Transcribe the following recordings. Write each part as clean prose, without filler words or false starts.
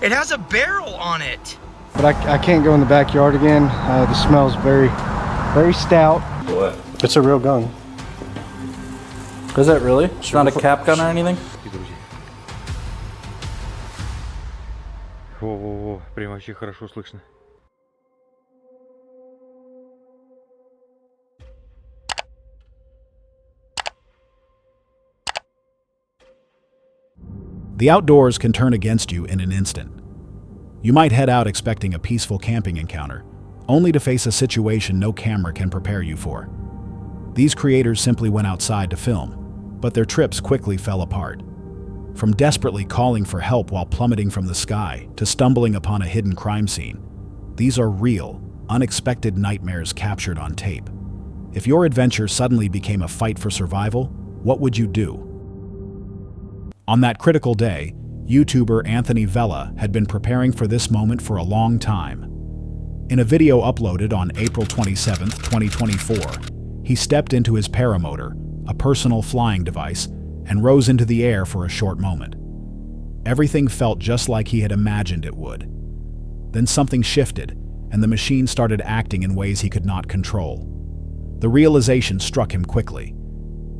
It has a barrel on it. But I can't go in the backyard again. The smell's very, very stout. What? It's a real gun. Is it really? It's not a cap gun or anything? Во-во-во, прям вообще хорошо слышно. The outdoors can turn against you in an instant. You might head out expecting a peaceful camping encounter, only to face a situation no camera can prepare you for. These creators simply went outside to film, but their trips quickly fell apart. From desperately calling for help while plummeting from the sky to stumbling upon a hidden crime scene, these are real, unexpected nightmares captured on tape. If your adventure suddenly became a fight for survival, what would you do? On that critical day, YouTuber Anthony Vella had been preparing for this moment for a long time. In a video uploaded on April 27, 2024, he stepped into his Paramotor, a personal flying device, and rose into the air for a short moment. Everything felt just like he had imagined it would. Then something shifted, and the machine started acting in ways he could not control. The realization struck him quickly.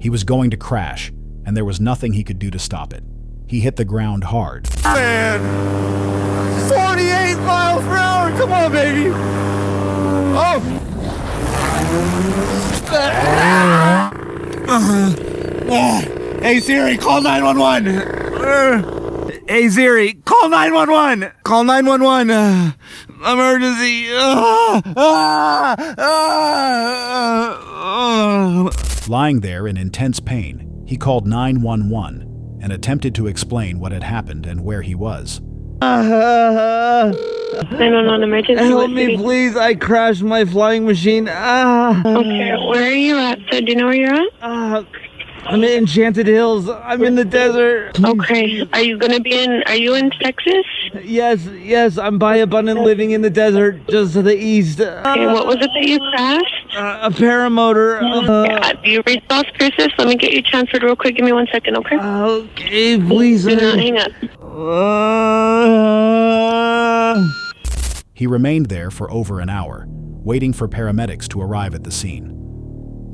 He was going to crash, and there was nothing he could do to stop it. He hit the ground hard. Man! 48 miles per hour! Come on, baby! Oh! Hey Siri, call 911! Hey Siri, call 911! Call 911! Emergency! Lying there in intense pain, he called 911 and attempted to explain what had happened and where he was. 911 emergency. Help me, please! I crashed my flying machine. Okay, where are you at? So, do you know where you're at? I'm in Enchanted Hills. I'm in the desert. Okay, are you in Texas? Yes, I'm by Abundant Living in the desert, just to the east. Okay, what was it that you crashed? A paramotor. Do you read Los Cruces? Let me get you transferred real quick. Give me 1 second, okay? Okay, please. Do not hang up. He remained there for over an hour, waiting for paramedics to arrive at the scene.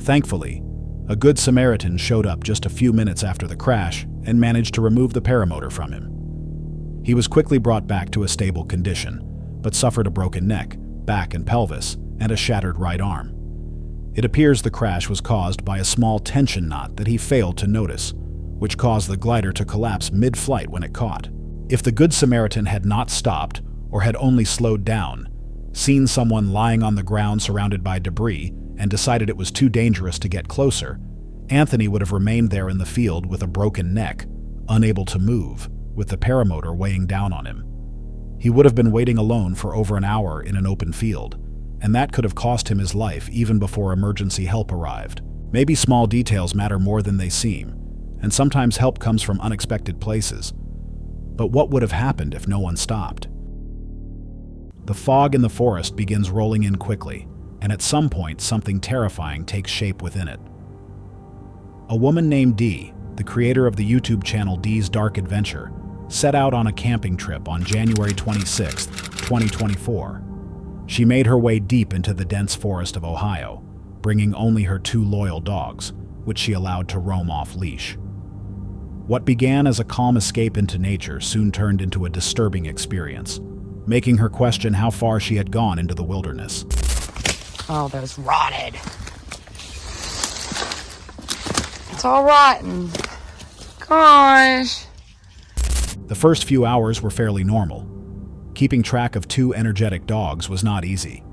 Thankfully, a good Samaritan showed up just a few minutes after the crash and managed to remove the paramotor from him. He was quickly brought back to a stable condition, but suffered a broken neck, back and pelvis, and a shattered right arm. It appears the crash was caused by a small tension knot that he failed to notice, which caused the glider to collapse mid-flight when it caught. If the Good Samaritan had not stopped, or had only slowed down, seen someone lying on the ground surrounded by debris, and decided it was too dangerous to get closer, Anthony would have remained there in the field with a broken neck, unable to move, with the paramotor weighing down on him. He would have been waiting alone for over an hour in an open field, and that could have cost him his life even before emergency help arrived. Maybe small details matter more than they seem, and sometimes help comes from unexpected places. But what would have happened if no one stopped? The fog in the forest begins rolling in quickly, and at some point something terrifying takes shape within it. A woman named Dee, the creator of the YouTube channel Dee's Dark Adventure, set out on a camping trip on January 26, 2024. She made her way deep into the dense forest of Ohio, bringing only her 2 loyal dogs, which she allowed to roam off-leash. What began as a calm escape into nature soon turned into a disturbing experience, making her question how far she had gone into the wilderness. Oh, those rotted. It's all rotten. Gosh. The first few hours were fairly normal. Keeping track of 2 energetic dogs was not easy.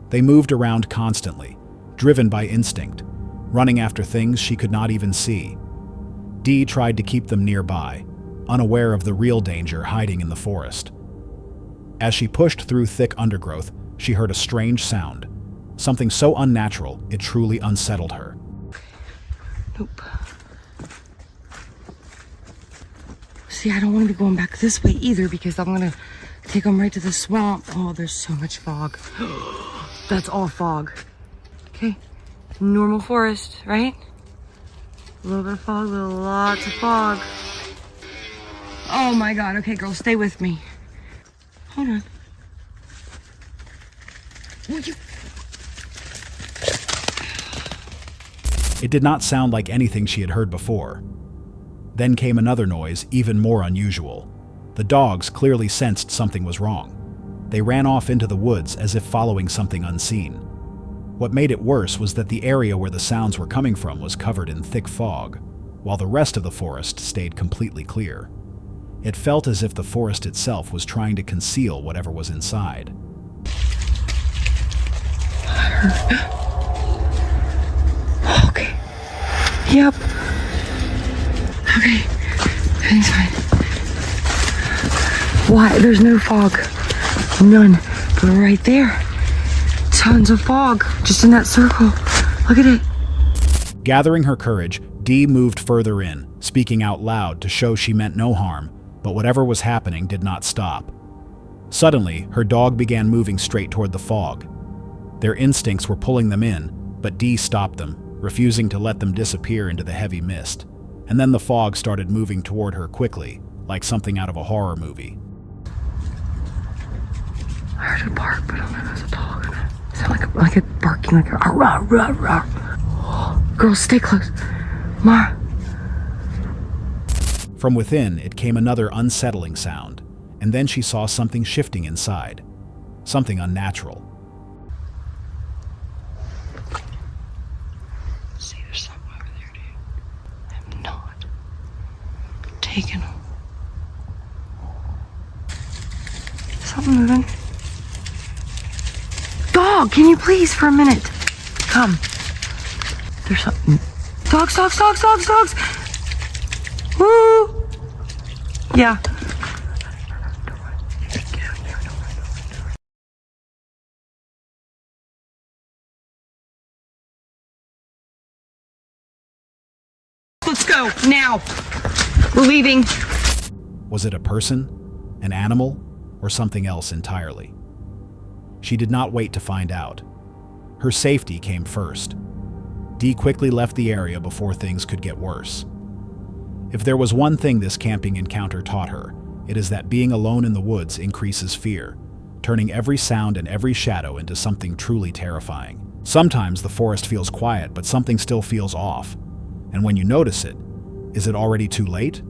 They moved around constantly, driven by instinct, running after things she could not even see. Dee tried to keep them nearby, unaware of the real danger hiding in the forest. As she pushed through thick undergrowth, she heard a strange sound, something so unnatural it truly unsettled her. Nope. See, I don't want to be going back this way either because I'm going to take them right to the swamp. Oh, there's so much fog. That's all fog. Okay, normal forest, right? A little bit of fog, lots of fog. Oh my God, okay girl, stay with me. Hold on. Will you? It did not sound like anything she had heard before. Then came another noise, even more unusual. The dogs clearly sensed something was wrong. They ran off into the woods as if following something unseen. What made it worse was that the area where the sounds were coming from was covered in thick fog, while the rest of the forest stayed completely clear. It felt as if the forest itself was trying to conceal whatever was inside. Okay. Yep. Okay. Everything's fine. Why? There's no fog. None. But right there, tons of fog. Just in that circle. Look at it. Gathering her courage, Dee moved further in, speaking out loud to show she meant no harm, but whatever was happening did not stop. Suddenly, her dog began moving straight toward the fog. Their instincts were pulling them in, but Dee stopped them, refusing to let them disappear into the heavy mist. And then the fog started moving toward her quickly, like something out of a horror movie. I heard a bark, but I don't know if it was a dog or not. It sounded like a barking, like a rah, rah, rah. Girls, stay close. Ma. From within, it came another unsettling sound, and then she saw something shifting inside. Something unnatural. See, there's something over there, dude. I'm not taking them. Something moving. Dog, can you please for a minute? Come. There's something. Dogs, dogs, dogs, dogs, dogs. Woo! Yeah. Let's go, now. We're leaving. Was it a person, an animal, or something else entirely? She did not wait to find out. Her safety came first. Dee quickly left the area before things could get worse. If there was one thing this camping encounter taught her, it is that being alone in the woods increases fear, turning every sound and every shadow into something truly terrifying. Sometimes the forest feels quiet, but something still feels off. And when you notice it, is it already too late?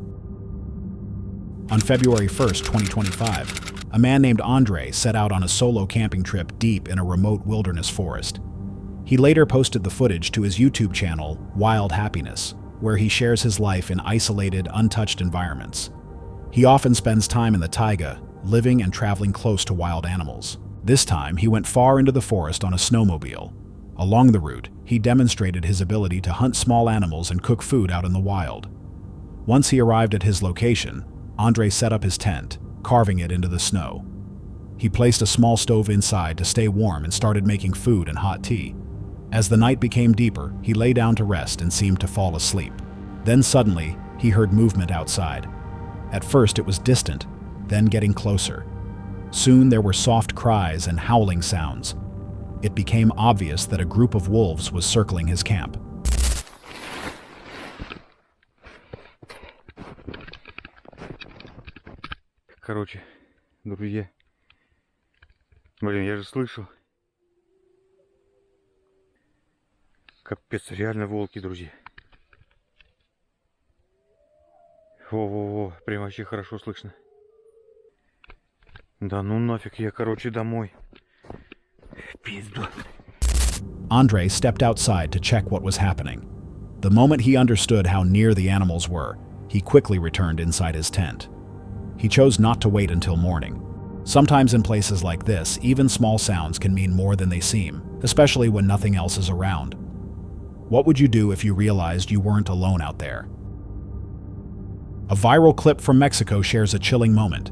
On February 1st, 2025, a man named Andre set out on a solo camping trip deep in a remote wilderness forest. He later posted the footage to his YouTube channel, Wild Happiness, where he shares his life in isolated, untouched environments. He often spends time in the taiga, living and traveling close to wild animals. This time, he went far into the forest on a snowmobile. Along the route, he demonstrated his ability to hunt small animals and cook food out in the wild. Once he arrived at his location, Andre set up his tent, carving it into the snow. He placed a small stove inside to stay warm and started making food and hot tea. As the night became deeper, he lay down to rest and seemed to fall asleep. Then suddenly, he heard movement outside. At first it was distant, then getting closer. Soon there were soft cries and howling sounds. It became obvious that a group of wolves was circling his camp. Короче, друзья. Блин, я же слышал. Капец, реально волки, друзья. Во-во-во, прям вообще хорошо слышно. Да ну нафиг, я, короче, домой. Пизду. Andre stepped outside to check what was happening. The moment he understood how near the animals were, he quickly returned inside his tent. He chose not to wait until morning. Sometimes in places like this, even small sounds can mean more than they seem, especially when nothing else is around. What would you do if you realized you weren't alone out there? A viral clip from Mexico shares a chilling moment.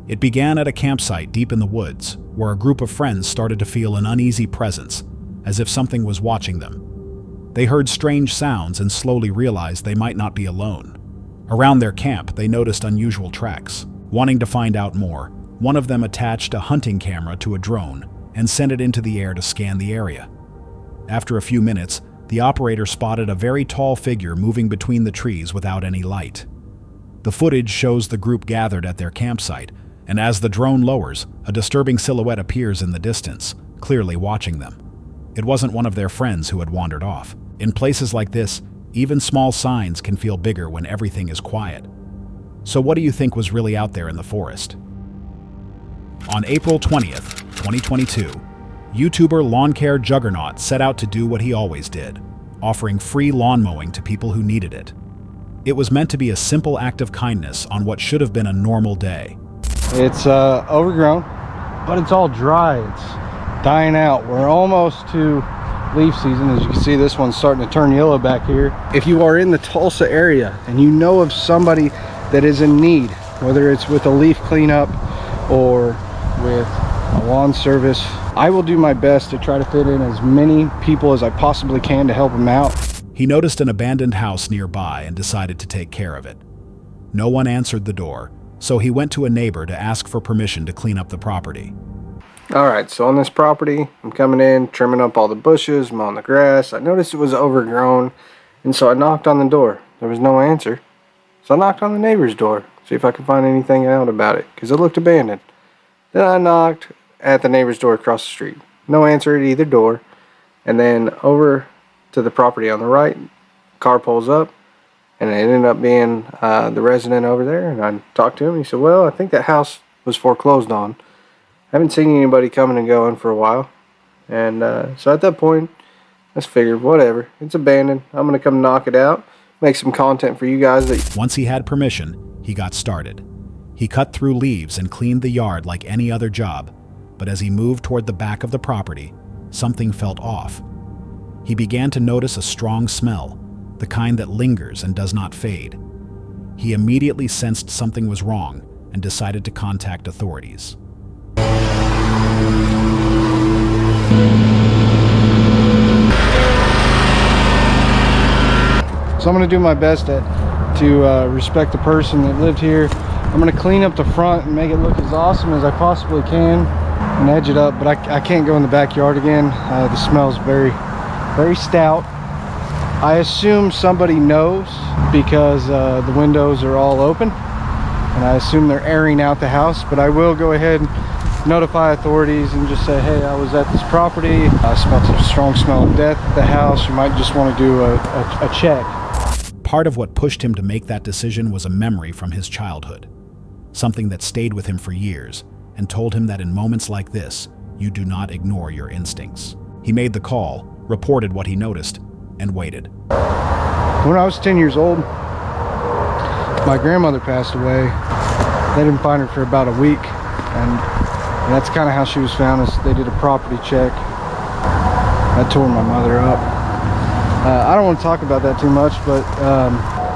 It began at a campsite deep in the woods, where a group of friends started to feel an uneasy presence, as if something was watching them. They heard strange sounds and slowly realized they might not be alone. Around their camp, they noticed unusual tracks. Wanting to find out more, one of them attached a hunting camera to a drone and sent it into the air to scan the area. After a few minutes, the operator spotted a very tall figure moving between the trees without any light. The footage shows the group gathered at their campsite, And as the drone lowers, a disturbing silhouette appears in the distance, clearly watching them. It wasn't one of their friends who had wandered off. In places like this, even small signs can feel bigger when everything is quiet. So what do you think was really out there in the forest? On April 20th, 2022, YouTuber lawn care juggernaut set out to do what he always did, offering free lawn mowing to people who needed it. It was meant to be a simple act of kindness on what should have been a normal day. It's overgrown, but it's all dry. It's dying out. We're almost to leaf season. As you can see, this one's starting to turn yellow back here. If you are in the Tulsa area and you know of somebody that is in need, whether it's with a leaf cleanup or with a lawn service, I will do my best to try to fit in as many people as I possibly can to help them out. He noticed an abandoned house nearby and decided to take care of it. No one answered the door, so he went to a neighbor to ask for permission to clean up the property. Alright, so on this property, I'm coming in, trimming up all the bushes, mowing the grass. I noticed it was overgrown, and so I knocked on the door. There was no answer. So I knocked on the neighbor's door, see if I could find anything out about it, because it looked abandoned. Then I knocked at the neighbor's door across the street. No answer at either door. And then over to the property on the right, car pulls up, and it ended up being the resident over there. And I talked to him. He said, well, I think that house was foreclosed on. I haven't seen anybody coming and going for a while. And so at that point, I just figured, whatever, it's abandoned. I'm going to come knock it out, make some content for you guys. Once he had permission, he got started. He cut through leaves and cleaned the yard like any other job, but as he moved toward the back of the property, something felt off. He began to notice a strong smell, the kind that lingers and does not fade. He immediately sensed something was wrong and decided to contact authorities. So I'm going to do my best to respect the person that lived here. I'm going to clean up the front and make it look as awesome as I possibly can and edge it up, but I can't go in the backyard again. The smell's very, very stout. I assume somebody knows because the windows are all open, and I assume they're airing out the house, but I will go ahead and notify authorities and just say, hey, I was at this property. I smelled a strong smell of death at the house. You might just want to do a check. Part of what pushed him to make that decision was a memory from his childhood, something that stayed with him for years and told him that in moments like this, you do not ignore your instincts. He made the call, reported what he noticed, and waited. When I was 10 years old, my grandmother passed away. They didn't find her for about a week, and that's kind of how she was found. Is they did a property check. That tore my mother up. I don't want to talk about that too much, but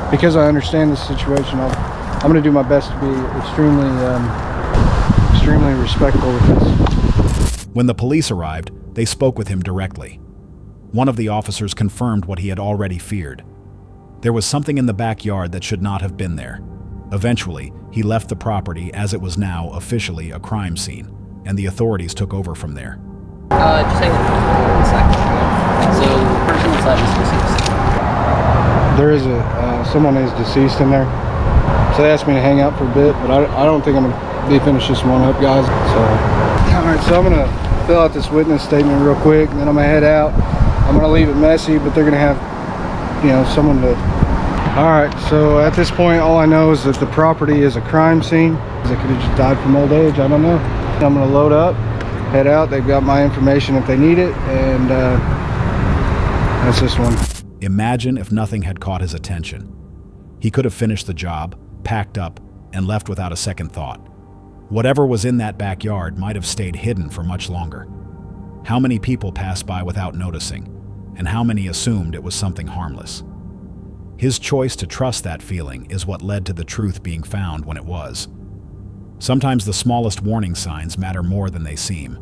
because I understand the situation, I'm going to do my best to be extremely respectful with this. When the police arrived, they spoke with him directly. One of the officers confirmed what he had already feared. There was something in the backyard that should not have been there. Eventually, he left the property as it was now officially a crime scene, and the authorities took over from there. Just hang on 1 second. So, the person inside is deceased. There is someone is deceased in there. So they asked me to hang out for a bit, but I don't think I'm going to finish this one up, guys. So, all right, so I'm going to fill out this witness statement real quick, and then I'm going to head out. I'm going to leave it messy, but they're going to have, someone to... All right, so at this point, all I know is that the property is a crime scene. They could have just died from old age, I don't know. I'm going to load up, head out. They've got my information if they need it, and that's this one. Imagine if nothing had caught his attention. He could have finished the job, packed up, and left without a second thought. Whatever was in that backyard might have stayed hidden for much longer. How many people passed by without noticing, and how many assumed it was something harmless? His choice to trust that feeling is what led to the truth being found when it was. Sometimes the smallest warning signs matter more than they seem.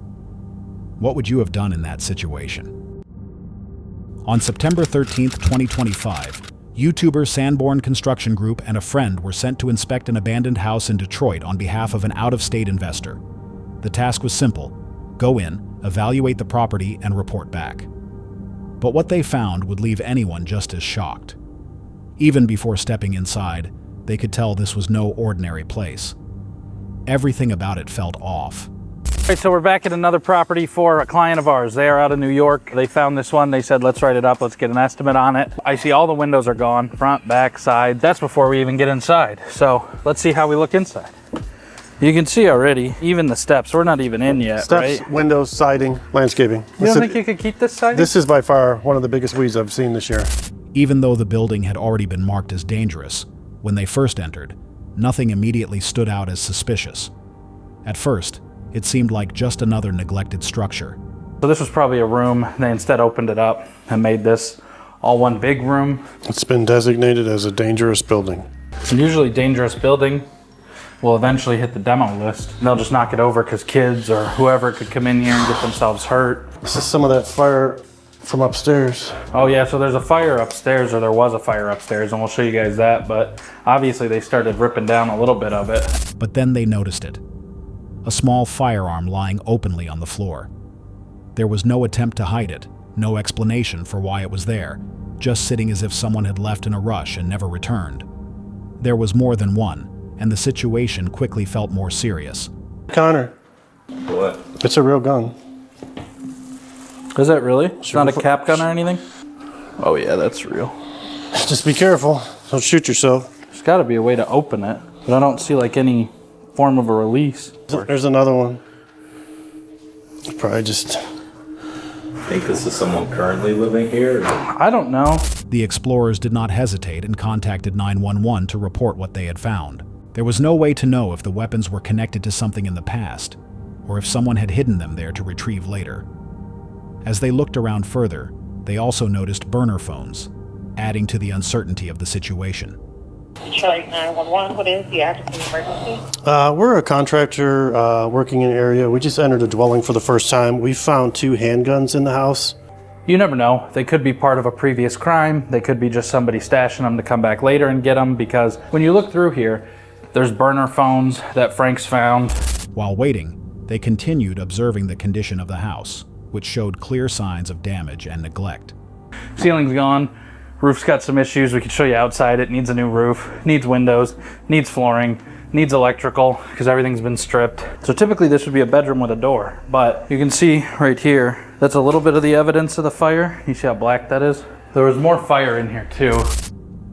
What would you have done in that situation? On September 13th, 2025, YouTuber Sanborn Construction Group and a friend were sent to inspect an abandoned house in Detroit on behalf of an out-of-state investor. The task was simple: go in, evaluate the property, and report back. But what they found would leave anyone just as shocked. Even before stepping inside, they could tell this was no ordinary place. Everything about it felt off. All right, so we're back at another property for a client of ours. They are out of New York. They found this one. They said, let's write it up. Let's get an estimate on it. I see all the windows are gone, front, back, side. That's before we even get inside. So let's see how we look inside. You can see already, even the steps. We're not even in yet, Steps, right? windows, siding, landscaping. You don't think you could keep this siding? This is by far one of the biggest weeds I've seen this year. Even though the building had already been marked as dangerous, when they first entered, nothing immediately stood out as suspicious. At first, it seemed like just another neglected structure. So this was probably a room. They instead opened it up and made this all one big room. It's been designated as a dangerous building. And usually dangerous building will eventually hit the demo list. They'll just knock it over because kids or whoever could come in here and get themselves hurt. This is some of that fire from upstairs. Oh yeah, so there's a fire upstairs, or there was a fire upstairs, and we'll show you guys that, but obviously they started ripping down a little bit of it. But then they noticed it. A small firearm lying openly on the floor. There was no attempt to hide it, no explanation for why it was there, just sitting as if someone had left in a rush and never returned. There was more than one, and the situation quickly felt more serious. Connor. What? It's a real gun. Is that really? It's not a cap gun or anything? Oh yeah, that's real. Just be careful. Don't shoot yourself. There's got to be a way to open it, but I don't see like any form of a release. There's another one. Probably just... Think this is someone currently living here? I don't know. The explorers did not hesitate and contacted 911 to report what they had found. There was no way to know if the weapons were connected to something in the past, or if someone had hidden them there to retrieve later. As they looked around further, they also noticed burner phones, adding to the uncertainty of the situation. Charlie 911, what is the address of the emergency? We're a contractor working in an area. We just entered a dwelling for the first time. We found 2 handguns in the house. You never know. They could be part of a previous crime. They could be just somebody stashing them to come back later and get them, because when you look through here, there's burner phones that Frank's found. While waiting, they continued observing the condition of the house, which showed clear signs of damage and neglect. Ceiling's gone. Roof's got some issues. We can show you outside. It needs a new roof, needs windows, needs flooring, needs electrical, because everything's been stripped. So typically this would be a bedroom with a door, but you can see right here, that's a little bit of the evidence of the fire. You see how black that is? There was more fire in here too.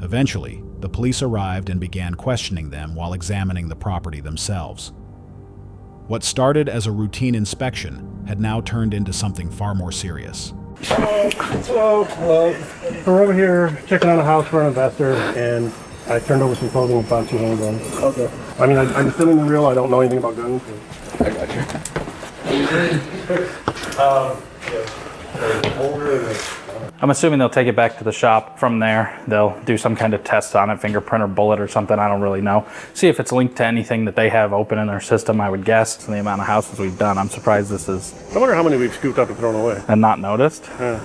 Eventually, the police arrived and began questioning them while examining the property themselves. What started as a routine inspection had now turned into something far more serious. Hello. We're over here checking on a house for an investor, and I turned over some clothing and found 2 handguns. Okay. I mean, I'm assuming they're real. I don't know anything about guns. I got you. I'm assuming they'll take it back to the shop. From there, they'll do some kind of test on it, fingerprint or bullet or something, I don't really know. See if it's linked to anything that they have open in their system, I would guess. And the amount of houses we've done, I'm surprised this is... I wonder how many we've scooped up and thrown away. And not noticed? Yeah.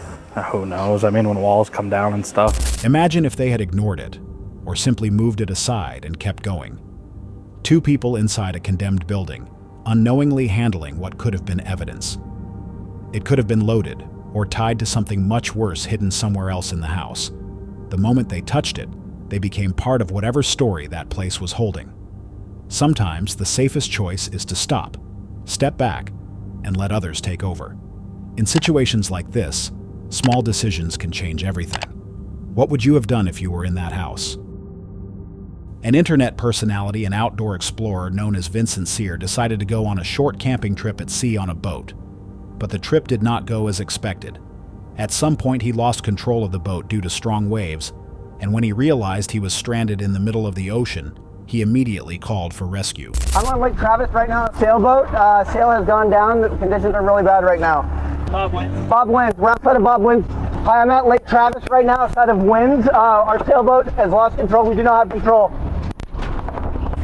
Who knows? I mean, when walls come down and stuff. Imagine if they had ignored it, or simply moved it aside and kept going. 2 people inside a condemned building, unknowingly handling what could have been evidence. It could have been loaded, or tied to something much worse hidden somewhere else in the house. The moment they touched it, they became part of whatever story that place was holding. Sometimes the safest choice is to stop, step back, and let others take over. In situations like this, small decisions can change everything. What would you have done if you were in that house? An internet personality and outdoor explorer known as Vincent Sear decided to go on a short camping trip at sea on a boat. But the trip did not go as expected. At some point, he lost control of the boat due to strong waves, and when he realized he was stranded in the middle of the ocean, he immediately called for rescue. I'm on Lake Travis right now, sailboat. Sail has gone down. The conditions are really bad right now. Bob winds. Bob winds. We're outside of Bob winds. Hi, I'm at Lake Travis right now, outside of winds. Our sailboat has lost control. We do not have control.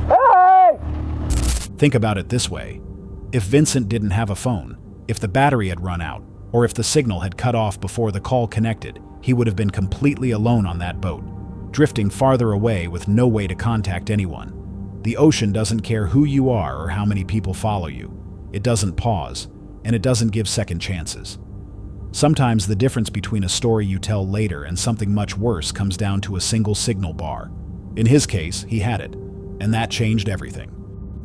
Hey! Think about it this way. If Vincent didn't have a phone, if the battery had run out, or if the signal had cut off before the call connected, he would have been completely alone on that boat, drifting farther away with no way to contact anyone. The ocean doesn't care who you are or how many people follow you. It doesn't pause, and it doesn't give second chances. Sometimes the difference between a story you tell later and something much worse comes down to a single signal bar. In his case, he had it, and that changed everything.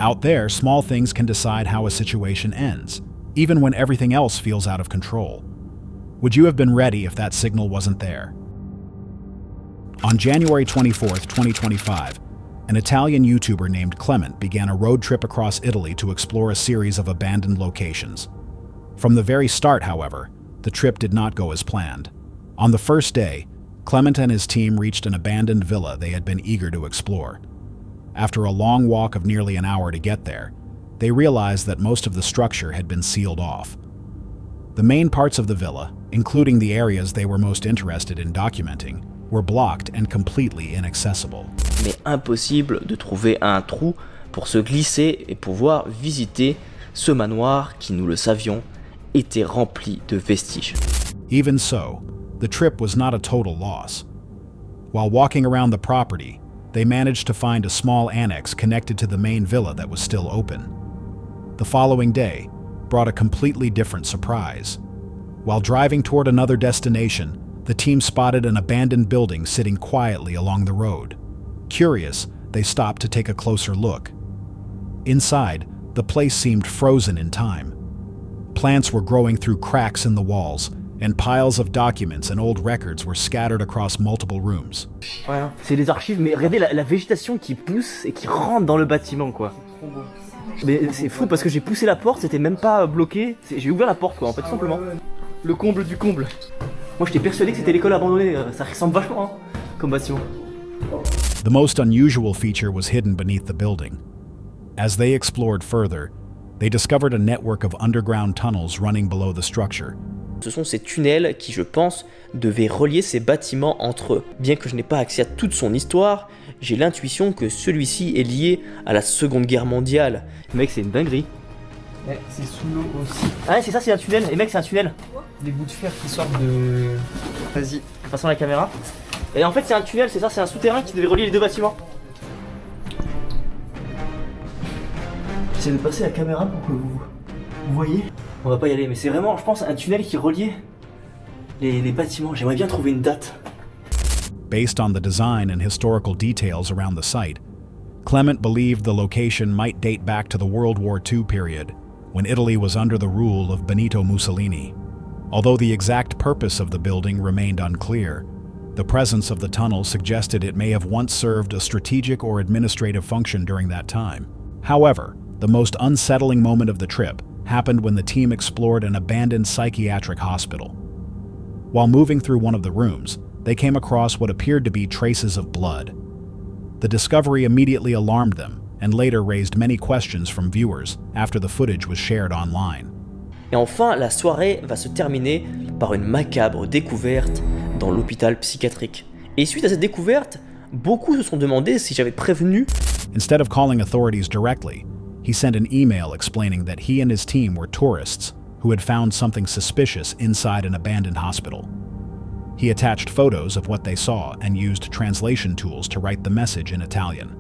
Out there, small things can decide how a situation ends, even when everything else feels out of control. Would you have been ready if that signal wasn't there? On January 24th, 2025, an Italian YouTuber named Clement began a road trip across Italy to explore a series of abandoned locations. From the very start, however, the trip did not go as planned. On the first day, Clement and his team reached an abandoned villa they had been eager to explore. After a long walk of nearly an hour to get there, they realized that most of the structure had been sealed off. The main parts of the villa, including the areas they were most interested in documenting, were blocked and completely inaccessible. Mais impossible de trouver un trou pour se glisser et pouvoir visiter ce manoir qui, nous le savions, était rempli de vestiges. Even so, the trip was not a total loss. While walking around the property, they managed to find a small annex connected to the main villa that was still open. The following day brought a completely different surprise. While driving toward another destination, the team spotted an abandoned building sitting quietly along the road. Curious, they stopped to take a closer look. Inside, the place seemed frozen in time. Plants were growing through cracks in the walls, and piles of documents and old records were scattered across multiple rooms. Ouais, c'est des archives, mais regardez la végétation qui pousse et qui rentre dans le bâtiment, quoi. Mais c'est fou parce que j'ai poussé la porte, c'était même pas bloqué. J'ai ouvert la porte, quoi, en fait, tout simplement. Le comble du comble. Moi, j'étais persuadé que c'était l'école abandonnée. Ça ressemble vachement, hein, comme bâtiment. The most unusual feature was hidden beneath the building. As they explored further, they discovered a network of underground tunnels running below the structure. Ce sont ces tunnels qui, je pense, devaient relier ces bâtiments entre eux. Bien que je n'ai pas accès à toute son histoire, j'ai l'intuition que celui-ci est lié à la Seconde Guerre mondiale. Mec, c'est une dinguerie. Ouais, c'est sous l'eau aussi. Ah ouais, c'est ça, c'est un tunnel. Et mec, c'est un tunnel. Des bouts de fer qui sortent de... Vas-y, passons la caméra. Et en fait, c'est un tunnel, c'est ça, c'est un souterrain qui devait relier les deux bâtiments. J'essaie de passer la caméra pour que vous voyez. On va pas y aller, mais c'est vraiment, je pense, un tunnel qui reliait les bâtiments. J'aimerais bien trouver une date. Based on the design and historical details around the site, Clement believed the location might date back to the World War II period, when Italy was under the rule of Benito Mussolini. Although the exact purpose of the building remained unclear, the presence of the tunnel suggested it may have once served a strategic or administrative function during that time. However, the most unsettling moment of the trip happened when the team explored an abandoned psychiatric hospital. While moving through one of the rooms, they came across what appeared to be traces of blood. The discovery immediately alarmed them and later raised many questions from viewers after the footage was shared online. Et enfin, la soirée va se terminer par une macabre découverte dans l'hôpital psychiatrique. Et suite à cette découverte, beaucoup se sont demandé si j'avais prévenu. Instead of calling authorities directly, he sent an email explaining that he and his team were tourists who had found something suspicious inside an abandoned hospital. He attached photos of what they saw and used translation tools to write the message in Italian.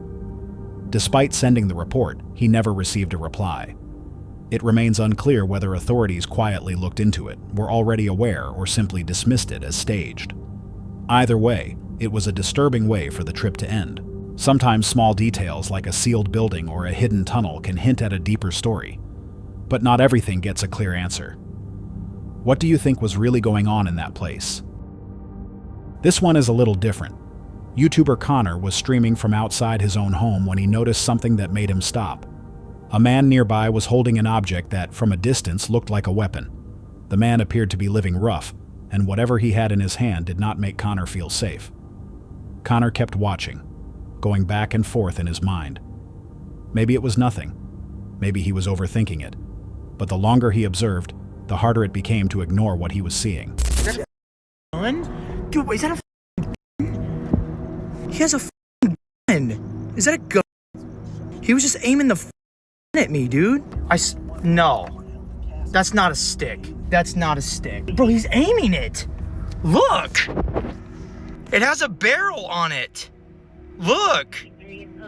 Despite sending the report, he never received a reply. It remains unclear whether authorities quietly looked into it, were already aware, or simply dismissed it as staged. Either way, it was a disturbing way for the trip to end. Sometimes small details like a sealed building or a hidden tunnel can hint at a deeper story. But not everything gets a clear answer. What do you think was really going on in that place? This one is a little different. YouTuber Connor was streaming from outside his own home when he noticed something that made him stop. A man nearby was holding an object that, from a distance, looked like a weapon. The man appeared to be living rough, and whatever he had in his hand did not make Connor feel safe. Connor kept watching, going back and forth in his mind. Maybe it was nothing. Maybe he was overthinking it. But the longer he observed, the harder it became to ignore what he was seeing. Dude, is that a gun? He has a gun. Is that a gun? He was just aiming the at me, dude. No. That's not a stick. That's not a stick. Bro, he's aiming it. Look. It has a barrel on it. Look.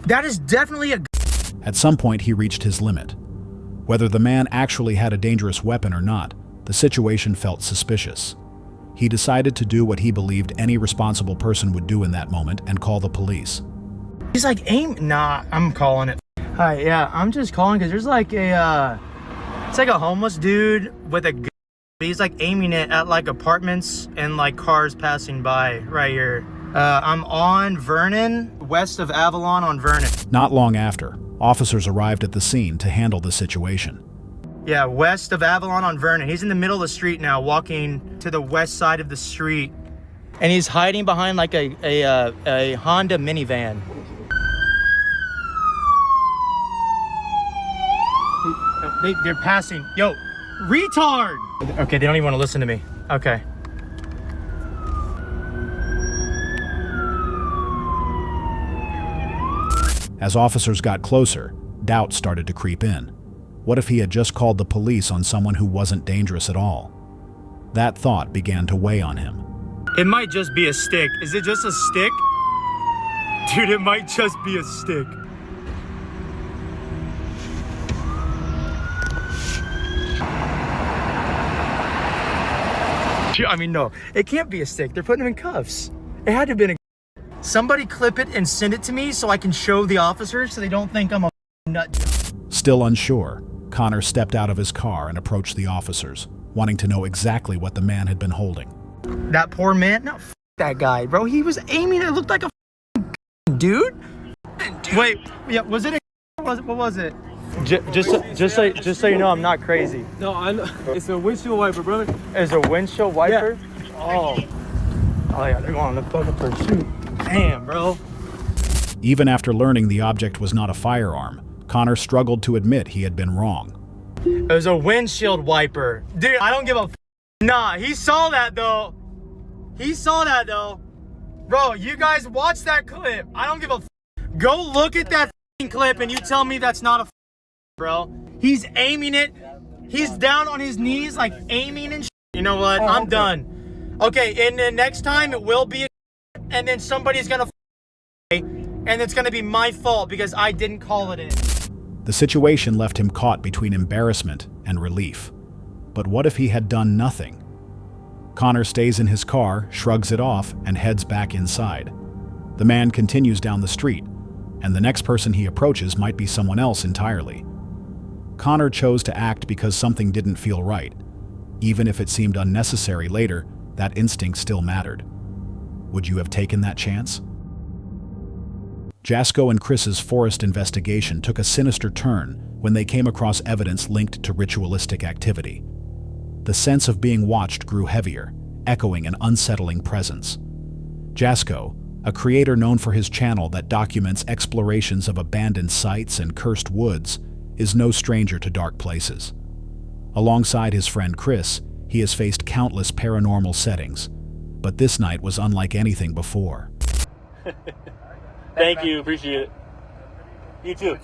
That is definitely a gun. At some point, he reached his limit. Whether the man actually had a dangerous weapon or not, the situation felt suspicious. He decided to do what he believed any responsible person would do in that moment and call the police. He's like, aim. Nah, I'm calling it. Hi, yeah, I'm just calling because there's like a, it's like a homeless dude with a gun. He's like aiming it at like apartments and like cars passing by right here. I'm on Vernon, west of Avalon on Vernon. Not long after, officers arrived at the scene to handle the situation. Yeah, west of Avalon on Vernon. He's in the middle of the street now, walking to the west side of the street. And he's hiding behind like a Honda minivan. They're passing. Yo, retard! Okay, they don't even want to listen to me. Okay. As officers got closer, doubt started to creep in. What if he had just called the police on someone who wasn't dangerous at all? That thought began to weigh on him. It might just be a stick. Is it just a stick? Dude, it might just be a stick. I mean, no, it can't be a stick. They're putting him in cuffs. It had to have been a... Somebody clip it and send it to me so I can show the officers so they don't think I'm a nut job. Still unsure, Connor stepped out of his car and approached the officers, wanting to know exactly what the man had been holding. That poor man? No, f that guy, bro. He was aiming. It looked like a dude. Wait, yeah, was it a... What was it? Just so you know, I'm not crazy. No, I know. It's a windshield wiper, brother. It's a windshield wiper? Yeah. Oh, yeah, they're going to fucking pursuit. Damn, bro. Even after learning the object was not a firearm, Connor struggled to admit he had been wrong. It was a windshield wiper. Dude, I don't give a f. Nah, he saw that though. He saw that though. Bro, you guys watch that clip. I don't give a f. Go look at that clip and you tell me that's not a f, bro. He's aiming it. He's down on his knees like aiming and shit. You know what? I'm done. Okay, and then next time it will be a, and then somebody's gonna and it's gonna be my fault because I didn't call it in. The situation left him caught between embarrassment and relief. But what if he had done nothing? Connor stays in his car, shrugs it off, and heads back inside. The man continues down the street, and the next person he approaches might be someone else entirely. Connor chose to act because something didn't feel right. Even if it seemed unnecessary later, that instinct still mattered. Would you have taken that chance? Jasko and Chris's forest investigation took a sinister turn when they came across evidence linked to ritualistic activity. The sense of being watched grew heavier, echoing an unsettling presence. Jasko, a creator known for his channel that documents explorations of abandoned sites and cursed woods, is no stranger to dark places. Alongside his friend Chris, he has faced countless paranormal settings, but this night was unlike anything before. Thank you, appreciate it. You too.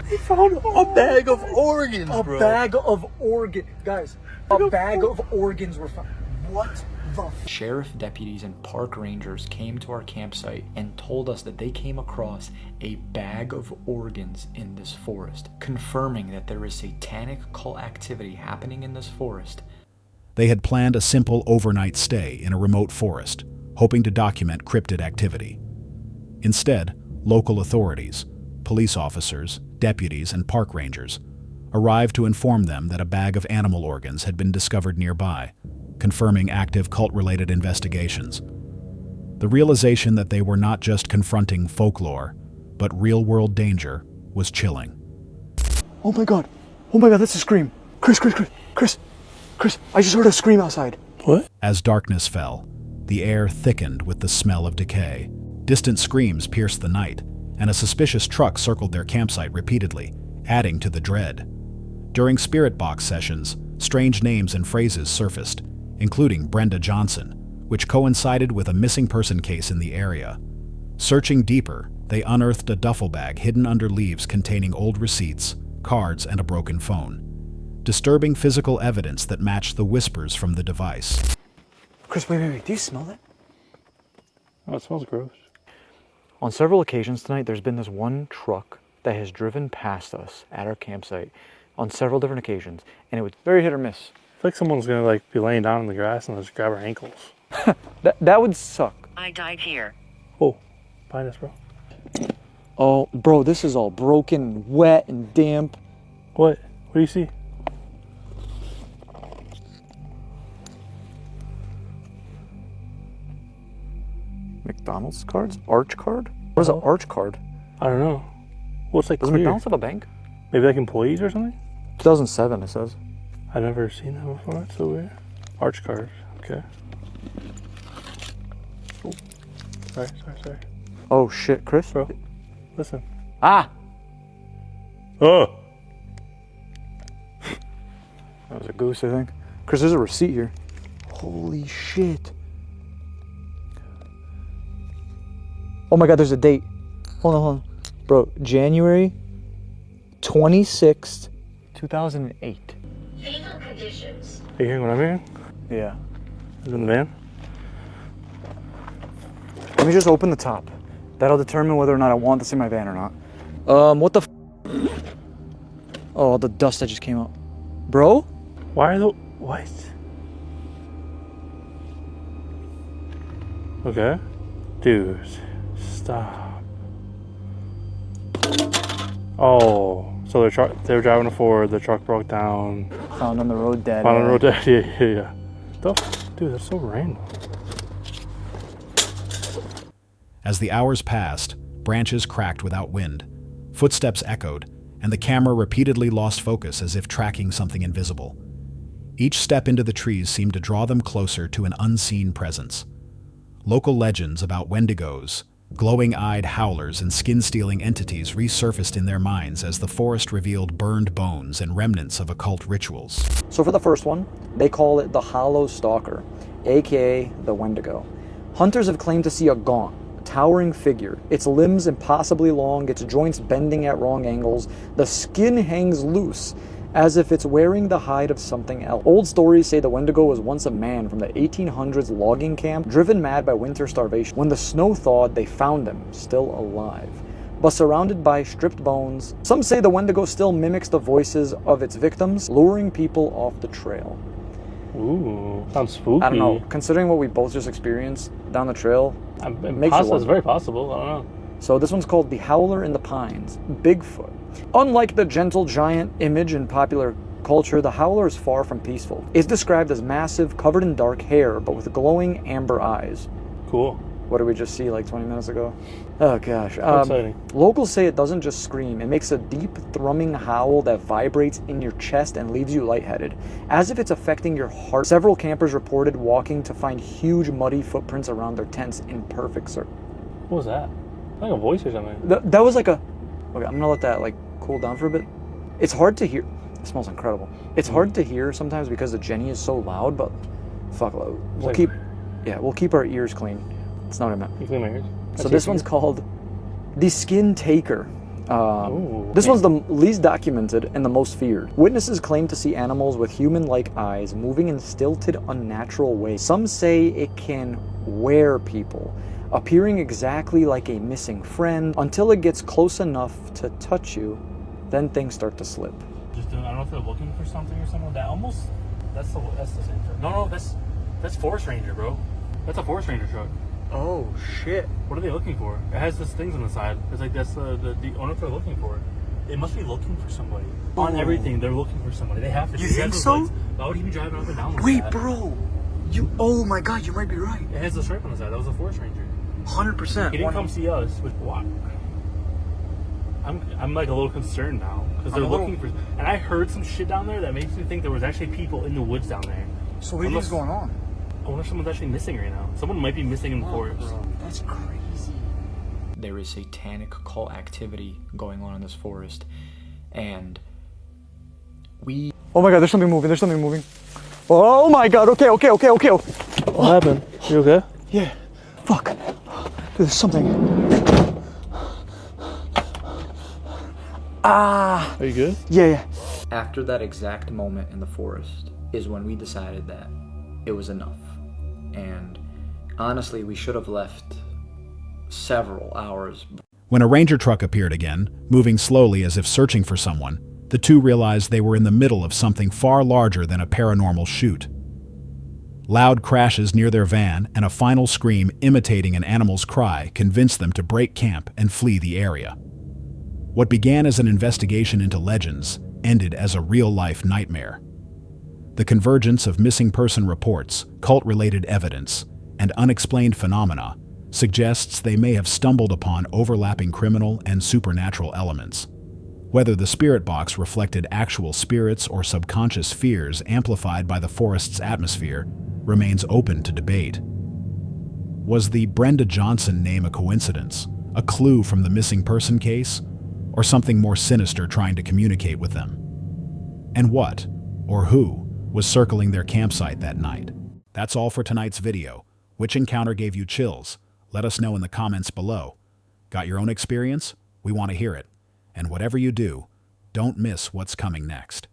He found a bag of organs, bro. A bag of organs. Guys, a bag of organs were found. What the f? Sheriff deputies and park rangers came to our campsite and told us that they came across a bag of organs in this forest, confirming that there is satanic cult activity happening in this forest. They had planned a simple overnight stay in a remote forest, hoping to document cryptid activity. Instead, local authorities, police officers, deputies, and park rangers arrived to inform them that a bag of animal organs had been discovered nearby, confirming active cult-related investigations. The realization that they were not just confronting folklore, but real-world danger was chilling. Oh my god, that's a scream. Chris, I just heard a scream outside. What? As darkness fell, the air thickened with the smell of decay. Distant screams pierced the night, and a suspicious truck circled their campsite repeatedly, adding to the dread. During spirit box sessions, strange names and phrases surfaced, including Brenda Johnson, which coincided with a missing person case in the area. Searching deeper, they unearthed a duffel bag hidden under leaves containing old receipts, cards, and a broken phone. Disturbing physical evidence that matched the whispers from the device. Chris, wait, do you smell that? Oh, it smells gross. On several occasions tonight, there's been this one truck that has driven past us at our campsite on several different occasions, and it was very hit or miss. I feel like someone's gonna like be laying down in the grass and just grab our ankles. That would suck. I died here. Oh, behind us, bro. Oh, bro, this is all broken and wet and damp. What? What do you see? McDonald's cards? Arch card? What is an arch card? I don't know. What's like Does clear? McDonald's have a bank? Maybe like employees or something? 2007, it says. I've never seen that before. That's so weird. Arch cards. Okay. Oh. Sorry. Oh shit, Chris? Bro, listen. Ah! Oh! That was a goose, I think. Chris, there's a receipt here. Holy shit. Oh my god, there's a date. Hold on. Bro, January 26th, 2008. Fatal conditions. Are you hearing what I'm hearing? Yeah. Is it in the van? Let me just open the top. That'll determine whether or not I want this in my van or not. What the f? Oh, the dust that just came out. Bro? Why are the... What? Okay. Dude. Stop. Oh. So they were driving a Ford, the truck broke down. Found on the road dead. Found on the road dead, yeah. Dude, that's so random. As the hours passed, branches cracked without wind, footsteps echoed, and the camera repeatedly lost focus as if tracking something invisible. Each step into the trees seemed to draw them closer to an unseen presence. Local legends about wendigos, glowing-eyed howlers, and skin-stealing entities resurfaced in their minds as the forest revealed burned bones and remnants of occult rituals. So for the first one, they call it the Hollow Stalker, aka the Wendigo. Hunters have claimed to see a gaunt, towering figure, its limbs impossibly long, its joints bending at wrong angles, the skin hangs loose, as if it's wearing the hide of something else. Old stories say the Wendigo was once a man from the 1800s logging camp, driven mad by winter starvation. When the snow thawed, they found him, still alive, but surrounded by stripped bones. Some say the Wendigo still mimics the voices of its victims, luring people off the trail. Ooh, sounds spooky. I don't know, considering what we both just experienced down the trail, it makes you wonder. It's very possible, I don't know. So this one's called The Howler in the Pines, Bigfoot. Unlike the gentle giant image in popular culture, the howler is far from peaceful. It's described as massive, covered in dark hair, but with glowing amber eyes. Cool. What did we just see like 20 minutes ago? Oh gosh. Exciting. Locals say it doesn't just scream, it makes a deep thrumming howl that vibrates in your chest and leaves you lightheaded, as if it's affecting your heart. Several campers reported walking to find huge muddy footprints around their tents in perfect circle. What was that? Like a voice or something. That was like a... Okay, I'm gonna let that like cool down for a bit. It's hard to hear. It smells incredible. It's hard to hear sometimes because the Jenny is so loud, but fuck, we'll keep our ears clean. That's not what I meant. You clean my ears? So this one's called The Skin Taker. This one's the least documented and the most feared. Witnesses claim to see animals with human-like eyes moving in stilted, unnatural ways. Some say it can wear people, appearing exactly like a missing friend until it gets close enough to touch you, then things start to slip. I don't know if they're looking for something or something. That's the same truck. No, that's Forest Ranger, bro. That's a Forest Ranger truck. Oh shit! What are they looking for? It has these things on the side. It's like that's the owner they're looking for. They must be looking for somebody. On everything, they're looking for somebody. They have to. You think so? Lights. Why would he be driving up and down like Wait, that? bro. Oh my god, you might be right. It has the stripe on the side. That was a Forest Ranger. 100%. He didn't come see us. With what? I'm like a little concerned now because they're looking for. And I heard some shit down there that makes me think there was actually people in the woods down there. So what do you think's going on? I wonder if someone's actually missing right now. Someone might be missing in the forest. Bro, that's crazy. There is satanic cult activity going on in this forest, and we... Oh my god, there's something moving. Oh my god, okay. What happened? You okay? Yeah. Fuck. There's something. Ah! Are you good? Yeah. After that exact moment in the forest is when we decided that it was enough. And honestly, we should have left several hours. When a ranger truck appeared again, moving slowly as if searching for someone, the two realized they were in the middle of something far larger than a paranormal shoot. Loud crashes near their van and a final scream imitating an animal's cry convinced them to break camp and flee the area. What began as an investigation into legends ended as a real-life nightmare. The convergence of missing person reports, cult-related evidence, and unexplained phenomena suggests they may have stumbled upon overlapping criminal and supernatural elements. Whether the spirit box reflected actual spirits or subconscious fears amplified by the forest's atmosphere remains open to debate. Was the Brenda Johnson name a coincidence, a clue from the missing person case, or something more sinister trying to communicate with them? And what, or who, was circling their campsite that night? That's all for tonight's video. Which encounter gave you chills? Let us know in the comments below. Got your own experience? We want to hear it. And whatever you do, don't miss what's coming next.